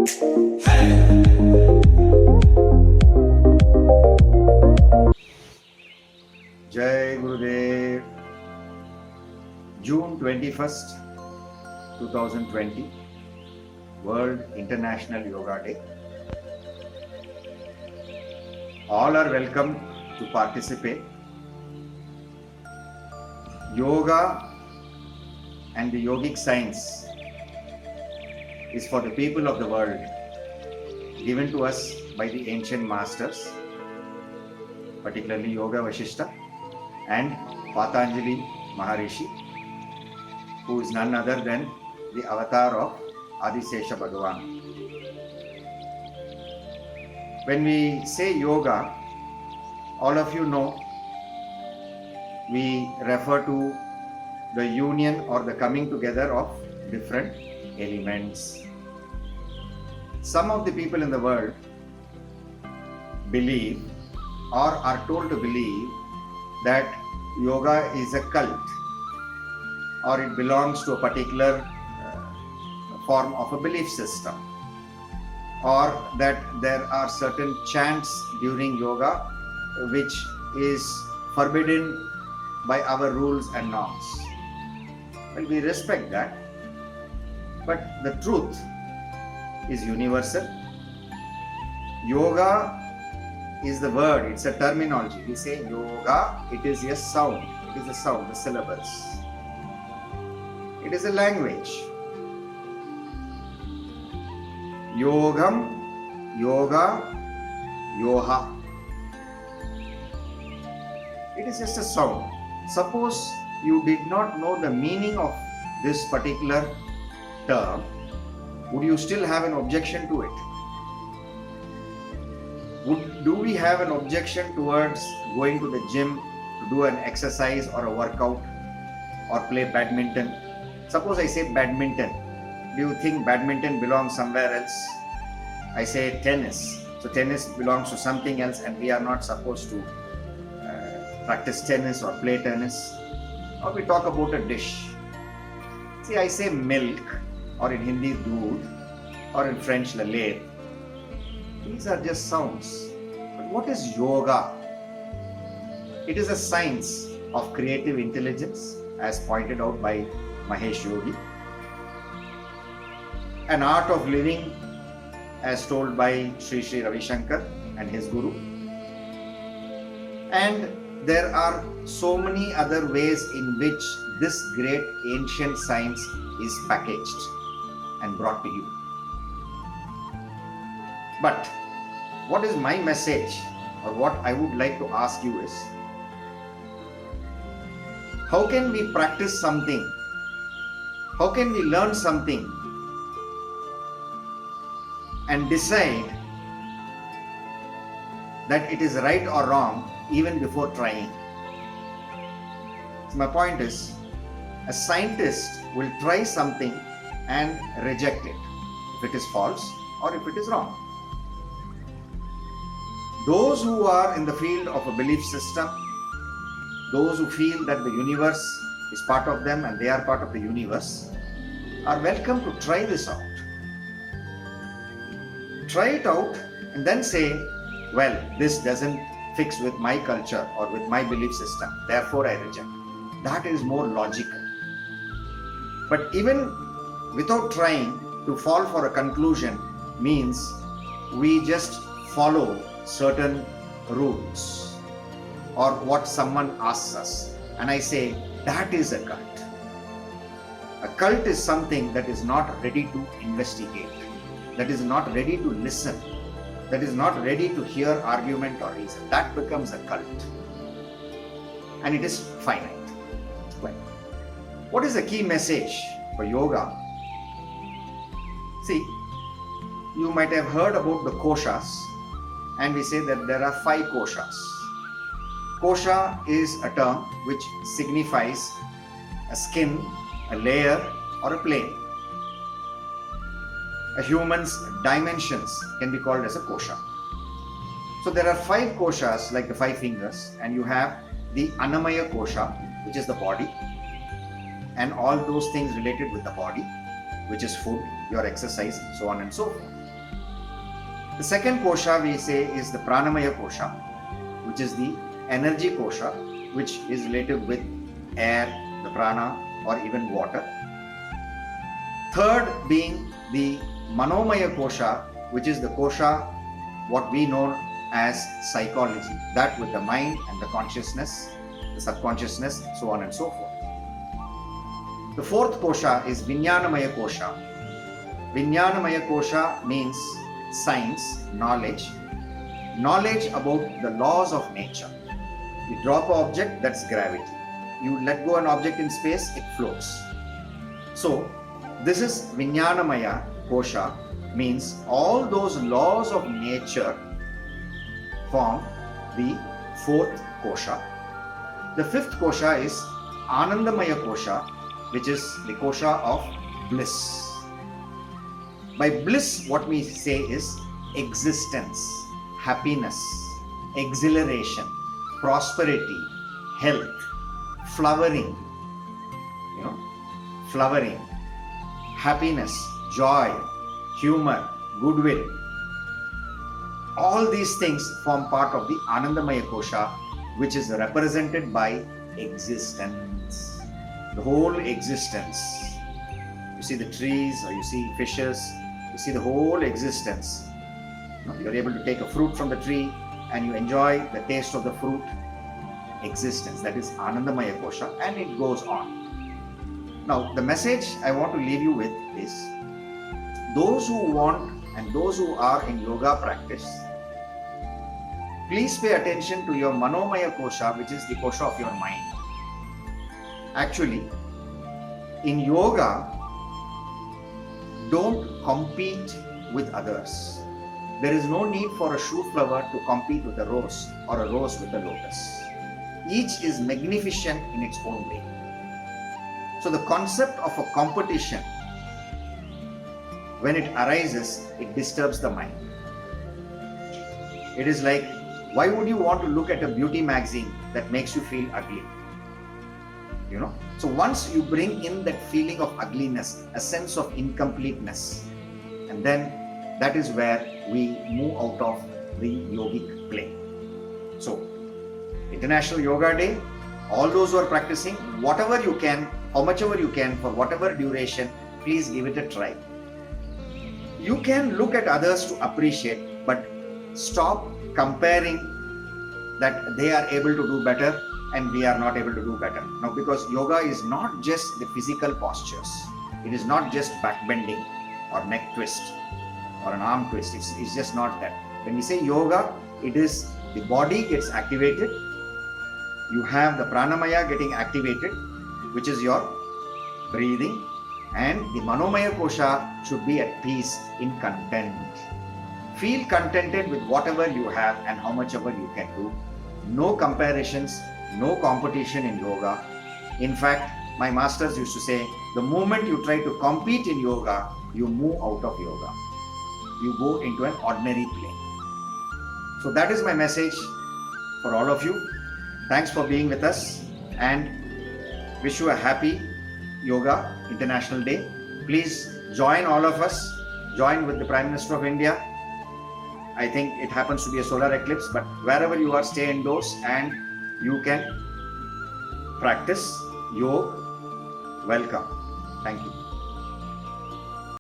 Jai Gurudev. June 21st, 2020, World International Yoga Day. All are welcome to participate. Yoga and the yogic science is for the people of the world, given to us by the ancient masters, particularly Yoga Vasishtha and Patanjali Maharishi, who is none other than the avatar of Adisesha Bhagavan. When we say yoga, all of you know, we refer to the union or the coming together of different elements. Some of the people in the world believe or are told to believe that yoga is a cult or it belongs to a particular form of a belief system, or that there are certain chants during yoga which is forbidden by our rules and norms. Well, we respect that, but the truth is universal. Yoga is the word, it's a terminology. We say yoga, it is a sound, the syllables. It is a language. Yogam, yoga, yoha. It is just a sound. Suppose you did not know the meaning of this particular term, would you still have an objection to it? Do we have an objection towards going to the gym to do an exercise or a workout or play badminton? Suppose I say badminton. Do you think badminton belongs somewhere else? I say tennis. So tennis belongs to something else and we are not supposed to practice tennis or play tennis. Or we talk about a dish. See, I say milk, or in Hindi doodh, or in French la lait. These are just sounds. But what is yoga? It is a science of creative intelligence, as pointed out by Mahesh Yogi. An art of living, as told by Sri Sri Ravi Shankar and his guru. And there are so many other ways in which this great ancient science is packaged and brought to you. But what is my message, or what I would like to ask you is, how can we practice something? How can we learn something and decide that it is right or wrong even before trying? So my point is, a scientist will try something and reject it if it is false or if it is wrong. Those who are in the field of a belief system, those who feel that the universe is part of them and they are part of the universe, are welcome to try this out. Try it out and then say, well, this doesn't fix with my culture or with my belief system, therefore I reject. That is more logical. But even without trying, to fall for a conclusion means we just follow certain rules or what someone asks us. And I say, that is a cult. A cult is something that is not ready to investigate, that is not ready to listen, that is not ready to hear argument or reason. That becomes a cult. And it is finite. What is the key message for yoga? See, you might have heard about the koshas, and we say that there are 5 koshas. Kosha is a term which signifies a skin, a layer, or a plane. A human's dimensions can be called as a kosha. So there are 5 koshas, like the 5 fingers, and you have the Annamaya kosha, which is the body, and all those things related with the body, which is food, your exercise, so on and so forth. The second kosha we say is the pranamaya kosha, which is the energy kosha, which is related with air, the prana, or even water. Third being the manomaya kosha, which is the kosha what we know as psychology, that with the mind and the consciousness, the subconsciousness, so on and so forth. The fourth kosha is Vijnanamaya kosha. Vijnanamaya kosha means science, knowledge about the laws of nature. You drop an object, that's gravity. You let go an object in space, it floats. So this is Vijnanamaya kosha, means all those laws of nature form the fourth kosha. The fifth kosha is Anandamaya kosha, which is the kosha of bliss. By bliss, what we say is existence, happiness, exhilaration, prosperity, health, flowering, flowering, happiness, joy, humor, goodwill. All these things form part of the Anandamaya kosha, which is represented by existence. The whole existence. You see the trees, or you see fishes, you see the whole existence. You are able to take a fruit from the tree and you enjoy the taste of the fruit. Existence, that is Anandamaya kosha, and it goes on. Now, the message I want to leave you with is, those who want and those who are in yoga practice, please pay attention to your Manomaya kosha, which is the kosha of your mind. Actually, in yoga, don't compete with others. There is no need for a shoe flower to compete with a rose, or a rose with a lotus. Each is magnificent in its own way. So the concept of a competition, when it arises, it disturbs the mind. It is like, why would you want to look at a beauty magazine that makes you feel ugly? So once you bring in that feeling of ugliness, a sense of incompleteness, and then that is where we move out of the yogic play. So International Yoga Day, all those who are practicing, whatever you can, how much ever you can, for whatever duration, please give it a try. You can look at others to appreciate, but stop comparing that they are able to do better and we are not able to do better. Now, because yoga is not just the physical postures, it is not just back bending or neck twist or an arm twist. It's just not that. When we say yoga, it is the body gets activated, you have the pranamaya getting activated, which is your breathing, and the manomaya kosha should be at peace, in content. Feel contented with whatever you have and how much ever you can do. No comparisons, no competition in yoga. In fact, my masters used to say, the moment you try to compete in yoga, you move out of yoga. You go into an ordinary plane. So that is my message for all of you. Thanks for being with us, and wish you a happy Yoga International Day. Please join all of us. Join with the Prime Minister of India. I think it happens to be a solar eclipse, but wherever you are, stay indoors and you can practice yoga. Welcome. Thank you.